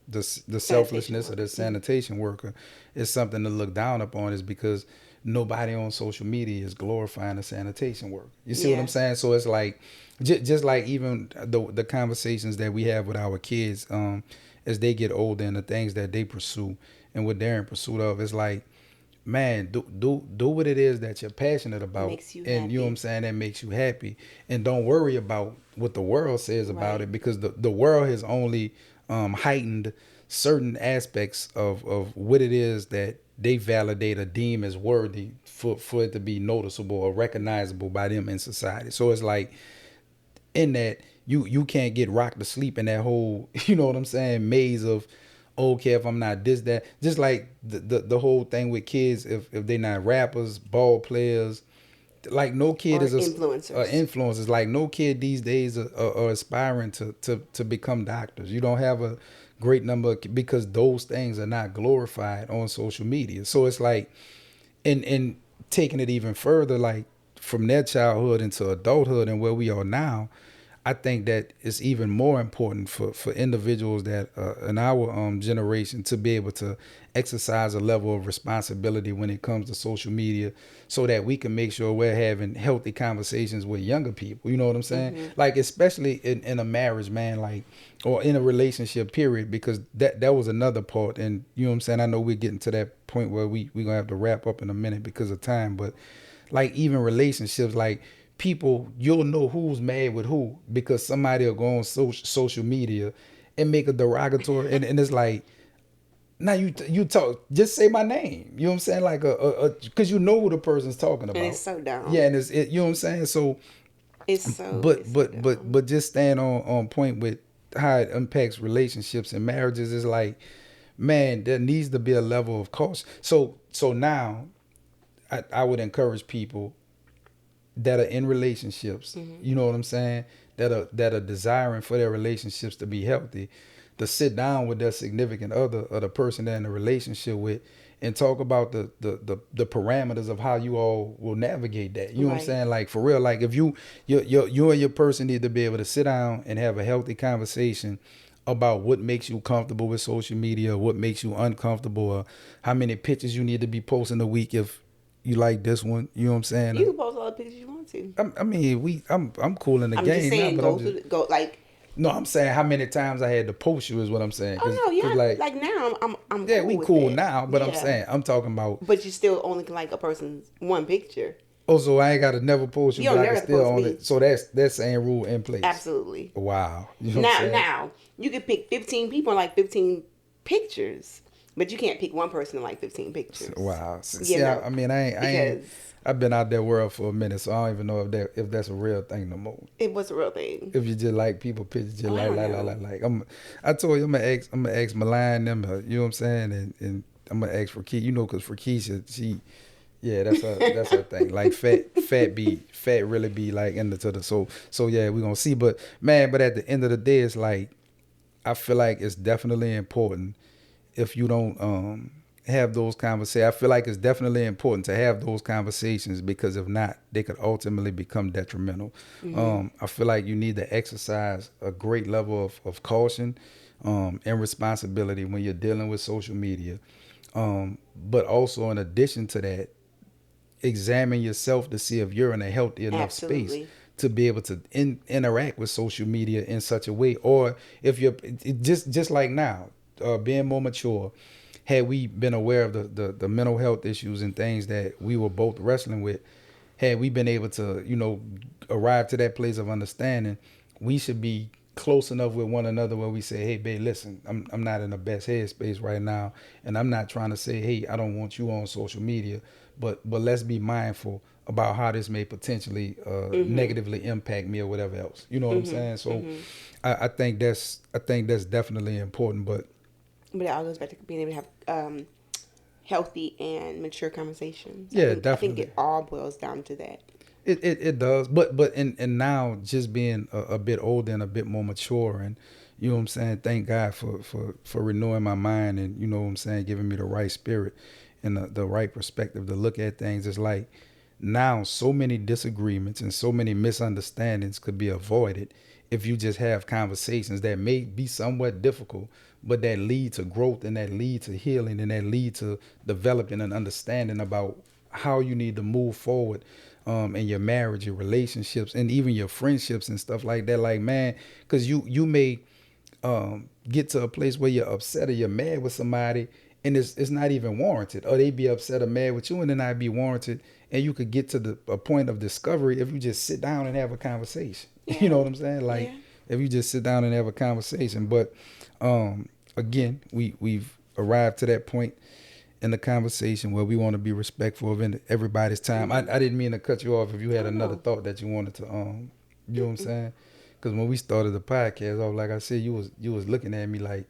the selflessness of this sanitation worker is something to look down upon is because nobody on social media is glorifying a sanitation worker. You see what I'm saying? So it's like just like even the conversations that we have with our kids as they get older and the things that they pursue and what they're in pursuit of, it's like, man, do what it is that you're passionate about,
makes you
and
happy.
you know what I'm saying, that makes you happy, and don't worry about what the world says about it, because the world has only heightened certain aspects of what it is that they validate or deem as worthy for it to be noticeable or recognizable by them in society. So it's like, in that, you can't get rocked to sleep in that whole, you know what I'm saying, maze of, okay, if I'm not this, that, just like the whole thing with kids, if they not rappers, ball players, like no kid
Or
is influencers. Like no kid these days are aspiring to become doctors. You don't have a great number because those things are not glorified on social media. So it's like, and taking it even further, like from their childhood into adulthood and where we are now, I think that it's even more important for individuals that in our generation to be able to exercise a level of responsibility when it comes to social media, so that we can make sure we're having healthy conversations with younger people. You know what I'm saying? Like especially in a marriage, man, like, or in a relationship period, because that was another part. And you know what I'm saying? I know we're getting to that point where we're gonna have to wrap up in a minute because of time, but like even relationships, like people, you'll know who's mad with who because somebody will go on social media and make a derogatory and it's like, now you talk, just say my name, you know what I'm saying, like because you know who the person's talking about,
and it's so dumb.
Yeah, and you know what I'm saying. So
it's so
but just staying on point with how it impacts relationships and marriages is like, man, there needs to be a level of caution. So now I would encourage people that are in relationships, you know what I'm saying, that are desiring for their relationships to be healthy, to sit down with their significant other or the person they're in a relationship with and talk about the parameters of how you all will navigate that. You know what I'm saying? Like for real, like if you and your person need to be able to sit down and have a healthy conversation about what makes you comfortable with social media, what makes you uncomfortable, or how many pictures you need to be posting a week if you like this one. You know what I'm saying?
You can post all the pictures you want to.
I mean, I'm cool in the
I'm
game
just saying,
now, but
go like.
No, I'm saying how many times I had to post you is what I'm saying.
Oh no, yeah, like now I'm
yeah,
cool
we
with
cool
it.
now, but
yeah.
I'm saying I'm talking about.
But you still only can like a person's one picture.
Oh, so I ain't got to never post you,
You
but
don't
I can
never
still
post
on
me.
it. So that same rule in place.
Absolutely.
Wow. You know what I'm saying?
Now you can pick 15 people and like 15 pictures, but you can't pick one person and like 15 pictures.
Wow.
Yeah,
I mean, I ain't I've been out that world for a minute, so I don't even know if that's a real thing no more.
It was a real thing.
If you just like people pictures, just
Oh, I don't know.
like. I told you I'm gonna ask Milan them. You know what I'm saying? And I'm gonna ask for Key. You know, cause for Keisha, yeah, that's her thing. Like fat really be like into the so yeah, we gonna see. But man, but at the end of the day, it's like I feel like it's definitely important if you don't have those conversations. I feel like it's definitely important to have those conversations because if not, they could ultimately become detrimental. I feel like you need to exercise a great level of caution and responsibility when you're dealing with social media. But also, in addition to that, examine yourself to see if you're in a healthy enough space
Absolutely.
to be able to interact with social media in such a way, or if you're just like now, being more mature, had we been aware of the mental health issues and things that we were both wrestling with, had we been able to arrive to that place of understanding, we should be close enough with one another where we say, hey babe, listen, I'm not in the best headspace right now, and I'm not trying to say, hey, I don't want you on social media, but let's be mindful about how this may potentially negatively impact me or whatever else. You know what I'm saying? So I think that's definitely important. But
But it all goes back to being able to have healthy and mature conversations.
yeah,
I think
definitely.
it all boils down to that.
It does, but and now just being a bit older and a bit more mature, and you know what I'm saying. Thank God for renewing my mind, and you know what I'm saying, giving me the right spirit and the right perspective to look at things. It's like now so many disagreements and so many misunderstandings could be avoided if you just have conversations that may be somewhat difficult, but that lead to growth and that lead to healing and that lead to developing an understanding about how you need to move forward in your marriage, your relationships, and even your friendships and stuff like that. Like man, because you may get to a place where you're upset or you're mad with somebody and it's not even warranted, or they be upset or mad with you and then not be warranted, and you could get to a point of discovery if you just sit down and have a conversation. You
Yeah.
know what I'm saying? Like
Yeah.
if you just sit down and have a conversation. But again, we've arrived to that point in the conversation where we want to be respectful of everybody's time. I didn't mean to cut you off if you had
Oh
another
no.
thought that you wanted to you know what I'm saying? Because when we started the podcast, I was like I said, you was looking at me like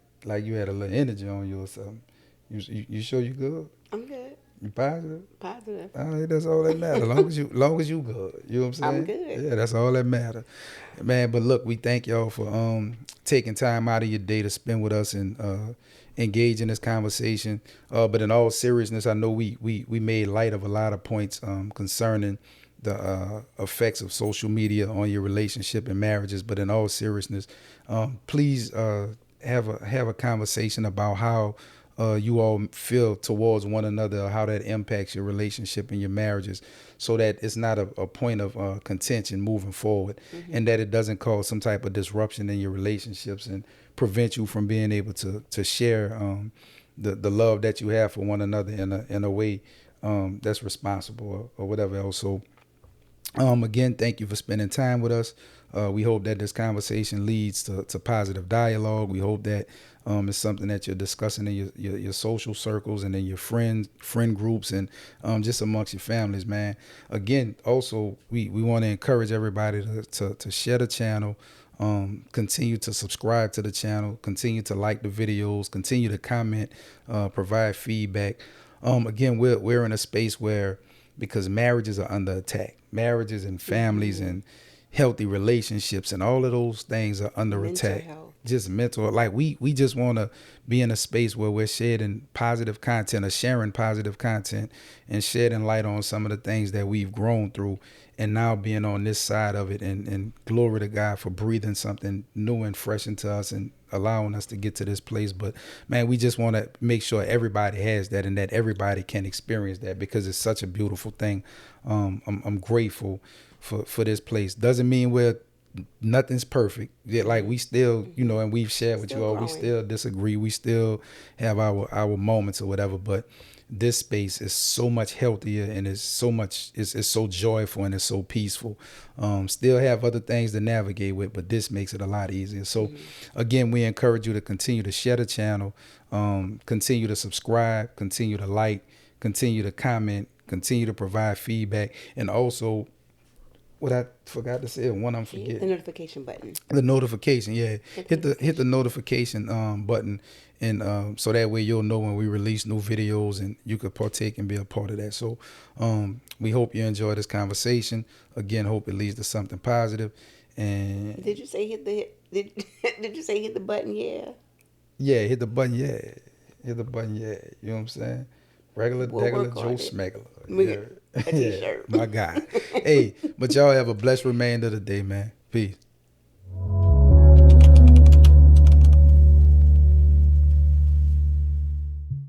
you had a little energy on you or something. You sure you good?
I'm good.
You positive?
Positive.
All right, that's all that matters. Long as you good. You know what I'm
I'm
saying?
good.
Yeah, that's all that matters. Man, but look, we thank y'all for taking time out of your day to spend with us and engage in this conversation. But in all seriousness, I know we made light of a lot of points concerning the effects of social media on your relationship and marriages. But in all seriousness, please have a conversation about how you all feel towards one another, how that impacts your relationship and your marriages, so that it's not a point of contention moving forward, and that it doesn't cause some type of disruption in your relationships and prevent you from being able to share the love that you have for one another in a way that's responsible or whatever else. So again, thank you for spending time with us. We hope that this conversation leads to positive dialogue. We hope that it's something that you're discussing in your social circles and in your friend groups and just amongst your families, man. Again, also, we want to encourage everybody to share the channel, continue to subscribe to the channel, continue to like the videos, continue to comment, provide feedback. Again, we're in a space where, because marriages are under attack, marriages and families and healthy relationships and all of those things are under
Mental
attack.
health.
Just mental, like we just want to be in a space where we're sharing positive content or sharing positive content and shedding light on some of the things that we've grown through, and now being on this side of it, and glory to God for breathing something new and fresh into us and allowing us to get to this place. But man, we just want to make sure everybody has that and that everybody can experience that, because it's such a beautiful thing. I'm grateful for this place. Doesn't mean nothing's perfect. Yeah, like we still, and we've shared with
Still
you all, we
growing.
still disagree. We still have our moments or whatever, but this space is so much healthier and it's so joyful and it's so peaceful. Still have other things to navigate with, but this makes it a lot easier. So again, we encourage you to continue to share the channel, continue to subscribe, continue to like, continue to comment, continue to provide feedback, and also what I forgot to say, one I'm forgetting.
The notification button.
The notification, yeah. Hit the notification button, and so that way you'll know when we release new videos, and you could partake and be a part of that. So we hope you enjoy this conversation. Again, hope it leads to something positive. And
did you say did you say hit the button? Yeah.
Yeah, hit the button. Yeah, hit the button. Yeah, you know what I'm saying. Regular Joe Smeggler.
Yeah. A t-shirt.
My God. Hey, but y'all have a blessed remainder of the day, man. Peace.